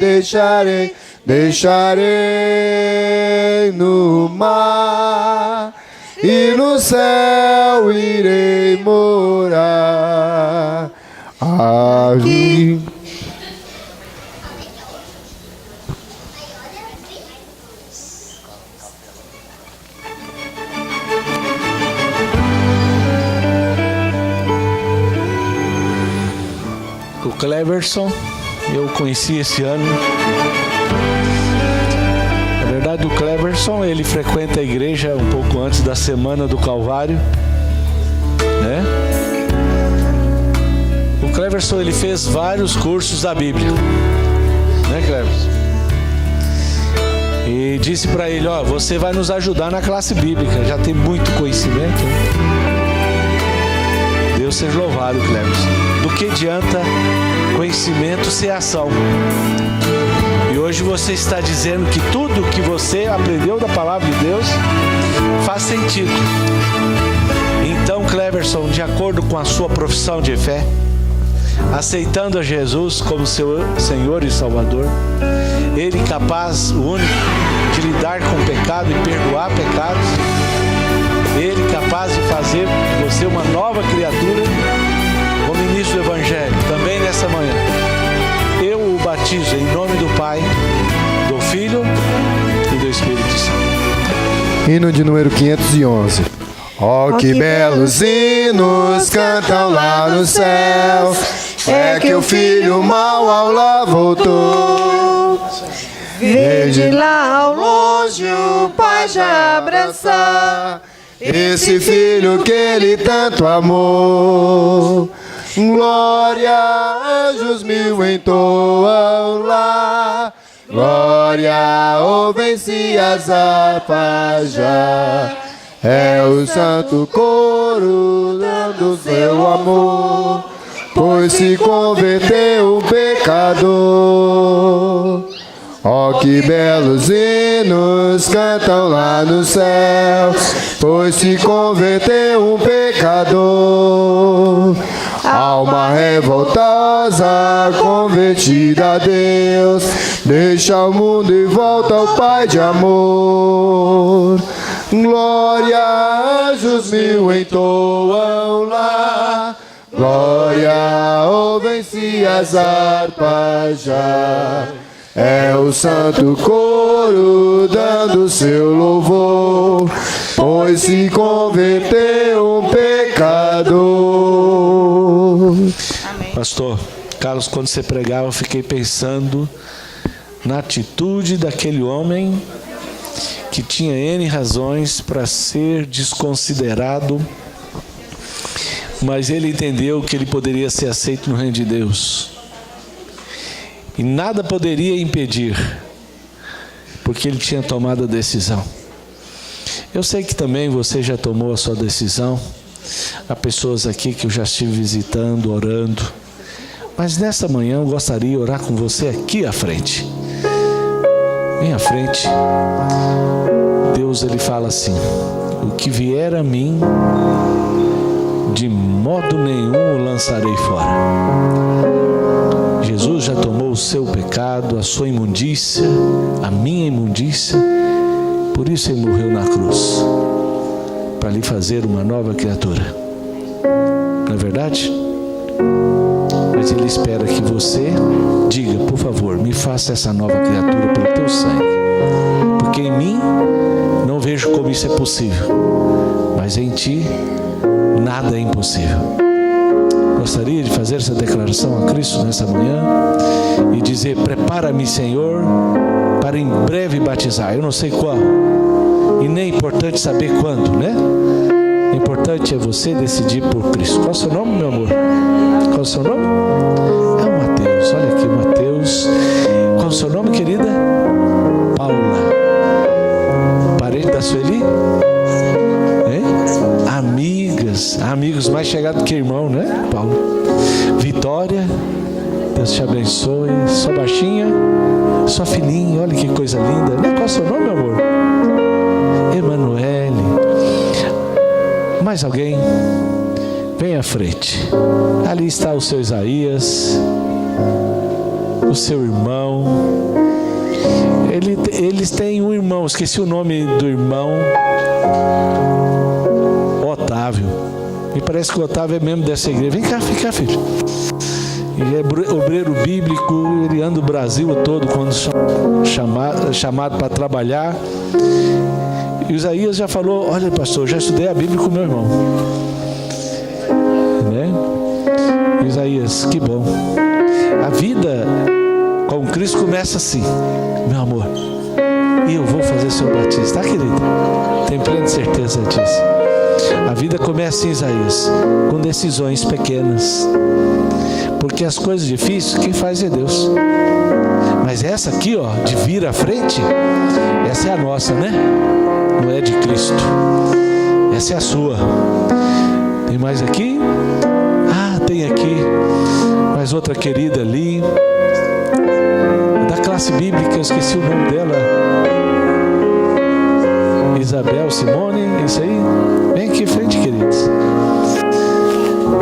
no mar, e no céu irei morar. Ali. O Cleverson, eu conheci esse ano. Na verdade, o Cleverson, ele frequenta a igreja um pouco antes da Semana do Calvário, né? O Cleverson, ele fez vários cursos da Bíblia, né, Cleverson? E disse para ele, ó, você vai nos ajudar na classe bíblica, já tem muito conhecimento, né? Deus seja louvado, Cleverson. Do que adianta conhecimento sem ação? E hoje você está dizendo que tudo que você aprendeu da palavra de Deus faz sentido. Então, Cleverson, de acordo com a sua profissão de fé, aceitando a Jesus como seu Senhor e Salvador, Ele capaz, o único, de lidar com o pecado e perdoar pecados, Ele capaz de fazer de você uma nova criatura, o ministro do Evangelho, também nessa manhã. Eu o batizo em nome do Pai, do Filho e do Espírito Santo. Hino de número 511. Oh, que belos hinos cantam lá no céu, é que o filho mau ao lá voltou. Vede lá ao longe o Pai já abraçar esse filho que ele tanto amou. Glória, anjos mil entoam lá, glória, ouvem-se as harpas já. É o santo coro dando seu amor, pois se converteu um pecador. Oh, que belos hinos cantam lá no céu, pois se converteu um pecador. Alma revoltosa, convertida a Deus, deixa o mundo e volta ao Pai de amor. Glória, anjos mil entoam lá, glória, ouvem-se as harpas já. É o santo coro dando seu louvor, pois se converteu um pecador. Pastor Carlos, quando você pregava, eu fiquei pensando na atitude daquele homem que tinha N razões para ser desconsiderado, mas ele entendeu que ele poderia ser aceito no reino de Deus. E nada poderia impedir, porque ele tinha tomado a decisão. Eu sei que também você já tomou a sua decisão. Há pessoas aqui que eu já estive visitando, orando. Mas nessa manhã eu gostaria de orar com você aqui à frente. Vem à frente. Deus, Ele fala assim: o que vier a mim, de modo nenhum o lançarei fora. Jesus já tomou o seu pecado, a sua imundícia, a minha imundícia. Por isso Ele morreu na cruz, para lhe fazer uma nova criatura. Não é verdade? Mas Ele espera que você diga: por favor, me faça essa nova criatura pelo teu sangue. Porque em mim não vejo como isso é possível, mas em ti nada é impossível. Gostaria de fazer essa declaração a Cristo nessa manhã e dizer: prepara-me, Senhor, para em breve batizar. Eu não sei qual, e nem é importante saber quando, né? O importante é você decidir por Cristo. Qual é o seu nome, meu amor? Qual é o seu nome? É o Mateus. Olha aqui, Mateus. Qual é o seu nome, querida? Paula. Parente da Sueli? Hein? Amigos mais chegados que irmão, né, Paulo? Vitória. Deus te abençoe. Sua baixinha, sua filhinha. Olha que coisa linda, né? Qual é o seu nome, meu amor? Emanuele. Mais alguém? Vem à frente. Ali está o seu Isaías, o seu irmão. Eles têm um irmão, esqueci o nome do irmão. Otávio. Me parece que o Otávio é membro dessa igreja. Vem cá, filho. Ele é obreiro bíblico, ele anda o Brasil todo quando chamado para trabalhar. E o Isaías já falou: olha, pastor, já estudei a Bíblia com meu irmão. Né? Isaías, que bom. A vida com Cristo começa assim: meu amor, e eu vou fazer seu batismo, tá, querida? Tenho plena certeza disso. A vida começa em Isaías, com decisões pequenas. Porque as coisas difíceis, quem faz é Deus. Mas essa aqui, ó, de vir à frente, essa é a nossa, né? Não é de Cristo. Essa é a sua. Tem mais aqui? Ah, tem aqui. Mais outra querida ali. Da classe bíblica, eu esqueci o nome dela. Isabel Simone, isso aí? Vem aqui em frente, queridos.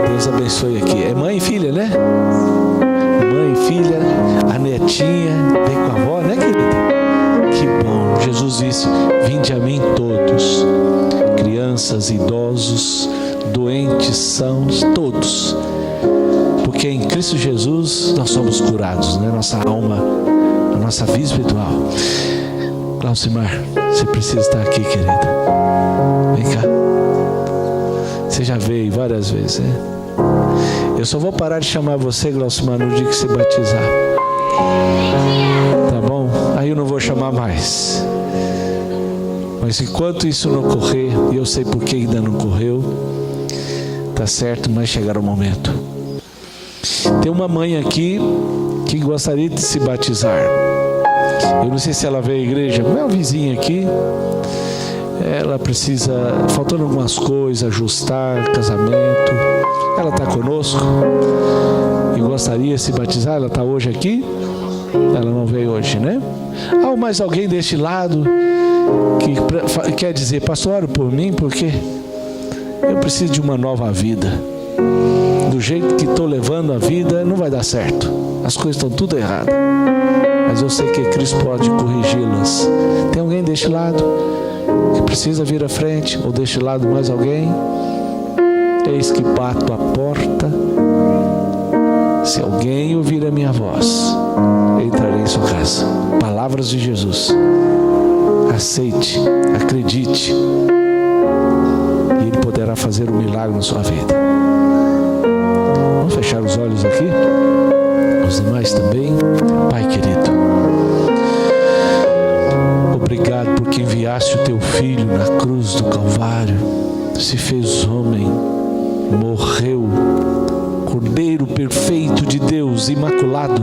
Deus abençoe aqui. É mãe e filha, né? Mãe e filha, a netinha, vem com a avó, né, querida? Que bom. Jesus disse: vinde a mim todos, crianças, idosos, doentes, sãos, todos. Porque em Cristo Jesus nós somos curados, né? Nossa alma, a nossa vida espiritual. Glaucimar, você precisa estar aqui, querida. Vem cá. Você já veio várias vezes, né? Eu só vou parar de chamar você, Glaucimar, no dia que você batizar. Tá bom? Aí eu não vou chamar mais. Mas enquanto isso não ocorrer, e eu sei por que ainda não ocorreu, tá certo, mas chegará o momento. Tem uma mãe aqui que gostaria de se batizar. Eu não sei se ela veio à igreja, mas é uma vizinha aqui. Ela precisa, faltando algumas coisas, ajustar, casamento. Ela está conosco e gostaria de se batizar. Ela está hoje aqui? Ela não veio hoje, né? Há mais alguém deste lado que quer dizer: pastor, ore por mim, porque eu preciso de uma nova vida. Do jeito que estou levando a vida, não vai dar certo. As coisas estão tudo erradas. Mas eu sei que Cristo pode corrigi-las. Tem alguém deste lado que precisa vir à frente? Ou deste lado mais alguém? Eis que bato a porta. Se alguém ouvir a minha voz, entrarei em sua casa. Palavras de Jesus. Aceite, acredite, e Ele poderá fazer um milagre na sua vida. Vamos fechar os olhos aqui? Os demais também. Pai querido, obrigado porque enviaste o teu Filho na cruz do Calvário, se fez homem, morreu, Cordeiro perfeito de Deus, imaculado,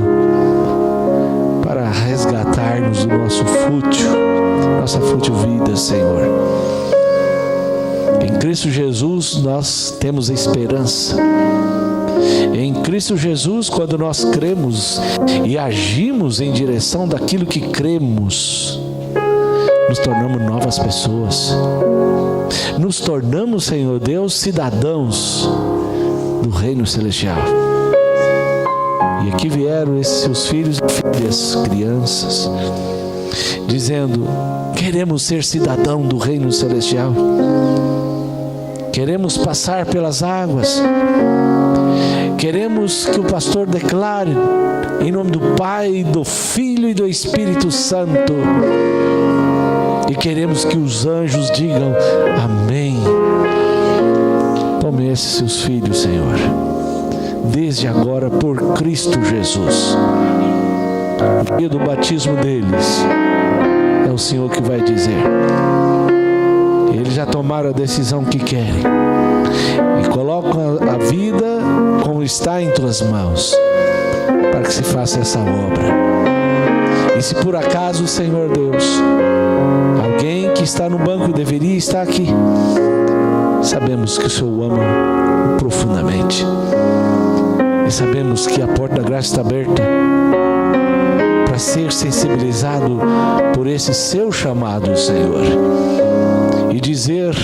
para resgatar-nos do nossa fútil vida, Senhor. Em Cristo Jesus nós temos a esperança. Em Cristo Jesus, quando nós cremos e agimos em direção daquilo que cremos, nos tornamos novas pessoas. Nos tornamos, Senhor Deus, cidadãos do reino celestial. E aqui vieram esses seus filhos e filhas, crianças, dizendo: queremos ser cidadão do reino celestial. Queremos passar pelas águas. Queremos que o pastor declare em nome do Pai, do Filho e do Espírito Santo. E queremos que os anjos digam amém. Tome esses seus filhos, Senhor, desde agora, por Cristo Jesus. No dia do batismo deles, é o Senhor que vai dizer. Eles já tomaram a decisão que querem e colocam a vida como está em tuas mãos, para que se faça essa obra. E se por acaso, Senhor Deus, alguém que está no banco deveria estar aqui, sabemos que o Senhor ama profundamente. E sabemos que a porta da graça está aberta para ser sensibilizado por esse seu chamado, Senhor. E dizer,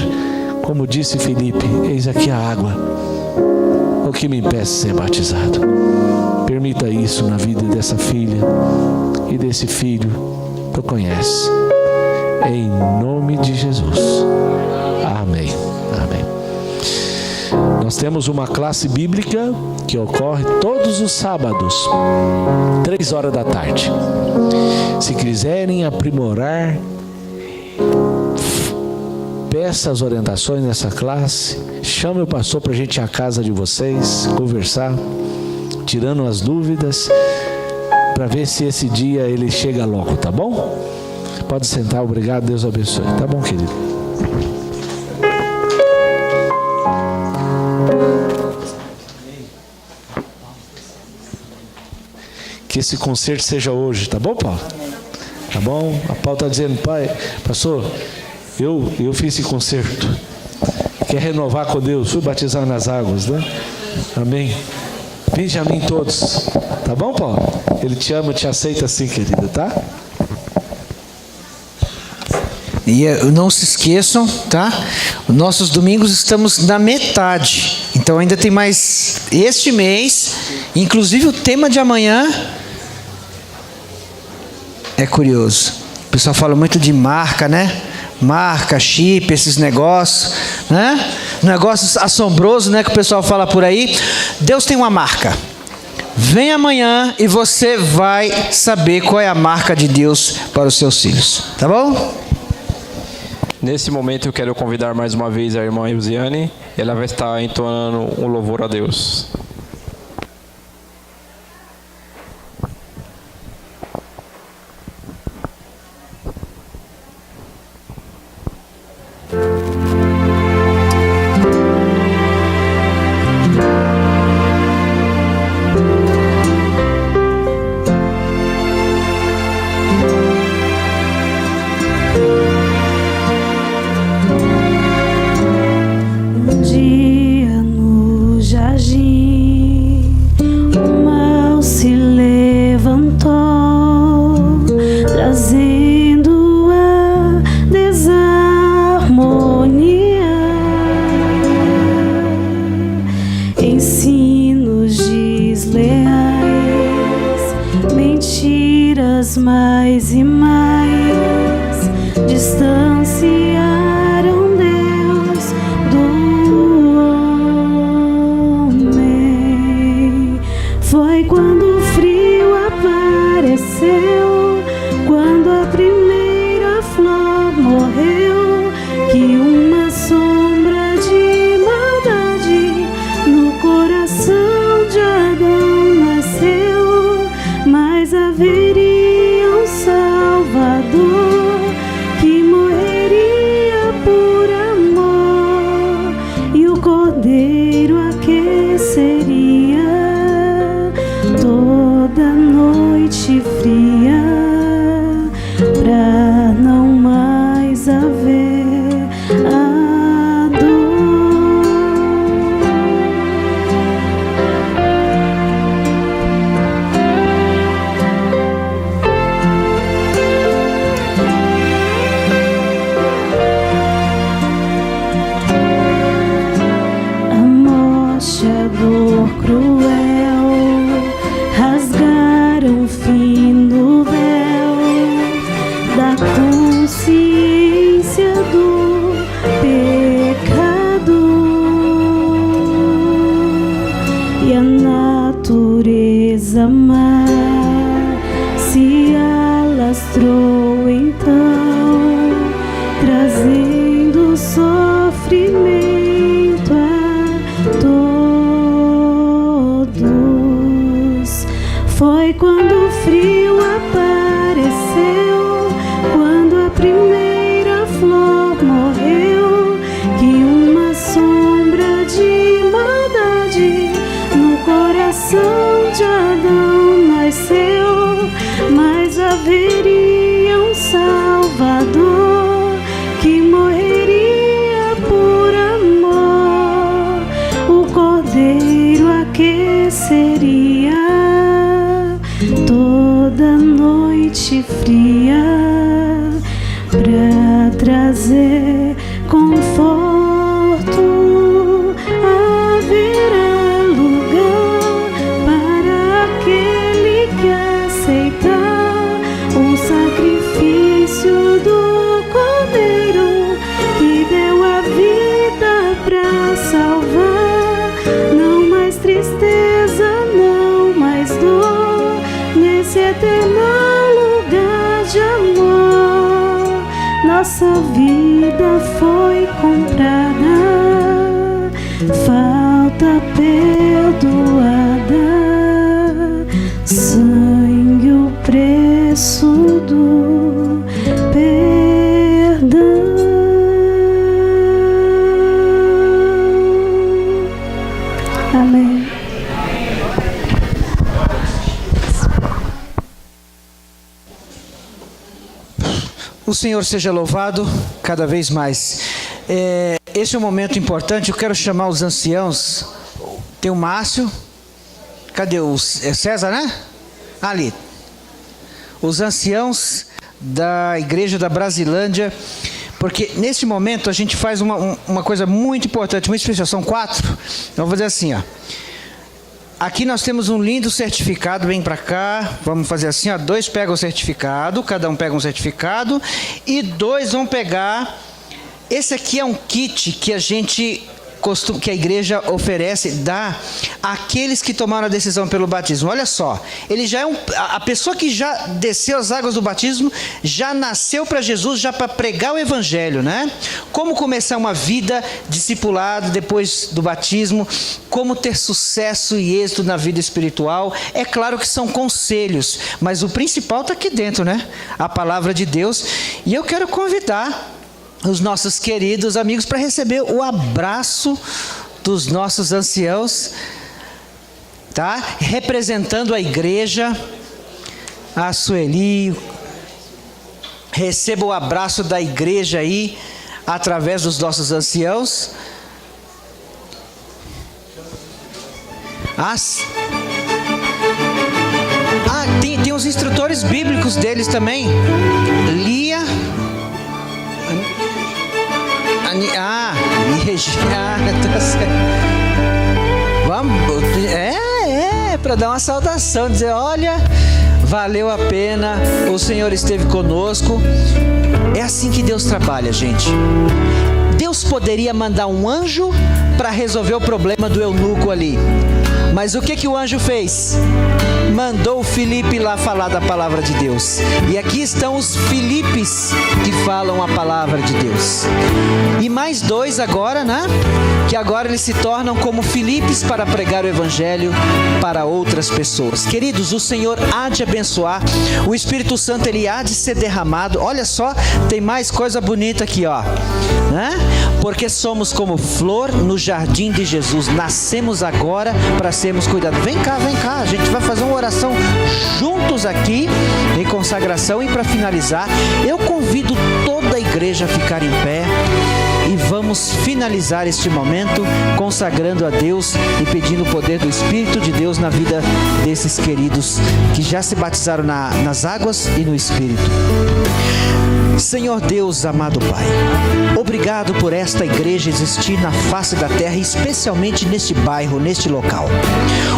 como disse Felipe: eis aqui a água, o que me impede de ser batizado. Permita isso na vida dessa filha e desse filho, tu conheces. Em nome de Jesus. Amém. Amém. Nós temos uma classe bíblica que ocorre todos os sábados, 3 da tarde. Se quiserem aprimorar, peça as orientações nessa classe, chame o pastor para a gente ir à casa de vocês, conversar, tirando as dúvidas, para ver se esse dia ele chega logo, tá bom? Pode sentar, obrigado, Deus abençoe. Tá bom, querido? Que esse concerto seja hoje, tá bom, Paulo? Tá bom? A Paulo está dizendo: pai, pastor, eu fiz esse concerto. Quer renovar com Deus? Fui batizar nas águas, né? Amém. Vinde a mim todos. Tá bom, Paulo? Ele te ama, te aceita assim, querida, tá? E não se esqueçam, tá? Nossos domingos estamos na metade. Então ainda tem mais este mês. Inclusive o tema de amanhã é curioso. O pessoal fala muito de marca, né? Marca, chip, esses negócios, né? Negócios assombrosos, né? Que o pessoal fala por aí. Deus tem uma marca. Vem amanhã e você vai saber qual é a marca de Deus para os seus filhos. Tá bom? Nesse momento eu quero convidar mais uma vez a irmã Eusiane. Ela vai estar entoando um louvor a Deus. Mais e mais distanciaram Deus do homem. Foi quando o frio apareceu, quando a primeira flor morreu, que uma sombra de maldade no coração de Adão nasceu. Mas haveria Salvador que morreria por amor, e o Cordeiro aqueceria toda noite fria, pra não mais haver a dor. o fino véu da consciência do pecado, e a natureza má se alastrou então, trazendo sofrimento a todos. Foi quando o frio apareceu, quando a primeira flor morreu, que uma sombra de maldade no coração de Adão nasceu. Mas haveria um Salvador que morreria por amor, o Cordeiro aqueceria toda noite fria pra trazer conforto. Haverá lugar para aquele que aceitar o sacrifício do Cordeiro, que deu a vida pra salvar. Não mais tristeza, não mais dor, nesse eterno lugar de amor. Nossa vida foi comprada, falta perdoada, sangue o preço do perdão. Amém. O Senhor seja louvado cada vez mais. Esse é um momento importante. Eu quero chamar os anciãos. Tem o Márcio. Cadê o César, né? Ali. Os anciãos da igreja da Brasilândia. Porque nesse momento a gente faz uma coisa muito importante, muito especial. São 4. Então vou fazer assim, ó. Aqui nós temos um lindo certificado, vem para cá, vamos fazer assim, ó, 2 pegam o certificado, cada um pega um certificado, e 2 vão pegar, esse aqui é um kit que que a igreja oferece, dá àqueles que tomaram a decisão pelo batismo. Olha só, ele já é a pessoa que já desceu as águas do batismo, já nasceu para Jesus, já para pregar o evangelho, né? Como começar uma vida discipulada depois do batismo, como ter sucesso e êxito na vida espiritual. É claro que são conselhos, mas o principal está aqui dentro, né? A palavra de Deus. E eu quero convidar os nossos queridos amigos para receber o abraço dos nossos anciãos, tá? Representando a igreja, a Sueli, receba o abraço da igreja aí, através dos nossos anciãos. Tem os instrutores bíblicos deles também. Lia. Tá certo. Vamos, para dar uma saudação, dizer, olha, valeu a pena, o Senhor esteve conosco. É assim que Deus trabalha, gente. Deus poderia mandar um anjo para resolver o problema do eunuco ali, mas o que o anjo fez? Mandou o Filipe lá falar da palavra de Deus. E aqui estão os Filipes que falam a palavra de Deus. E mais 2 agora, né? Que agora eles se tornam como Filipes para pregar o evangelho para outras pessoas. Queridos, o Senhor há de abençoar. O Espírito Santo, ele há de ser derramado. Olha só, tem mais coisa bonita aqui, ó. Né? Porque somos como flor no jardim de Jesus. Nascemos agora para sermos cuidados. Vem cá, a gente vai fazer uma oração juntos aqui em consagração. E para finalizar, eu convido toda a igreja a ficar em pé e vamos finalizar este momento consagrando a Deus e pedindo o poder do Espírito de Deus na vida desses queridos que já se batizaram nas águas e no Espírito. Senhor Deus, amado Pai, Obrigado por esta igreja existir na face da terra, especialmente neste bairro, neste local.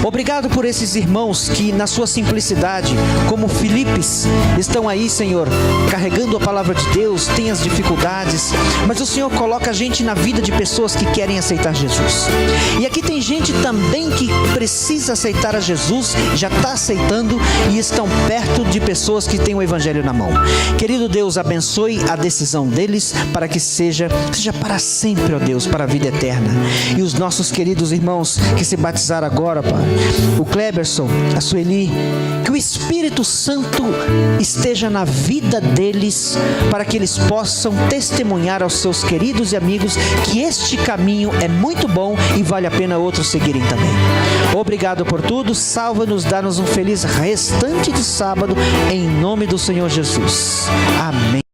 Obrigado por esses irmãos que, na sua simplicidade, como Filipes, estão aí, Senhor, carregando a palavra de Deus, têm as dificuldades, mas o Senhor coloca a gente na vida de pessoas que querem aceitar Jesus. E aqui tem gente também que precisa aceitar a Jesus, já está aceitando e estão perto de pessoas que têm o Evangelho na mão. Querido Deus, abençoe a decisão deles para que seja para sempre, ó Deus, para a vida eterna. E os nossos queridos irmãos que se batizaram agora, Pai, o Kleberson, a Sueli, que o Espírito Santo esteja na vida deles para que eles possam testemunhar aos seus queridos e amigos que este caminho é muito bom e vale a pena outros seguirem também. Obrigado por tudo, salva-nos, dá-nos um feliz restante de sábado, em nome do Senhor Jesus. Amém.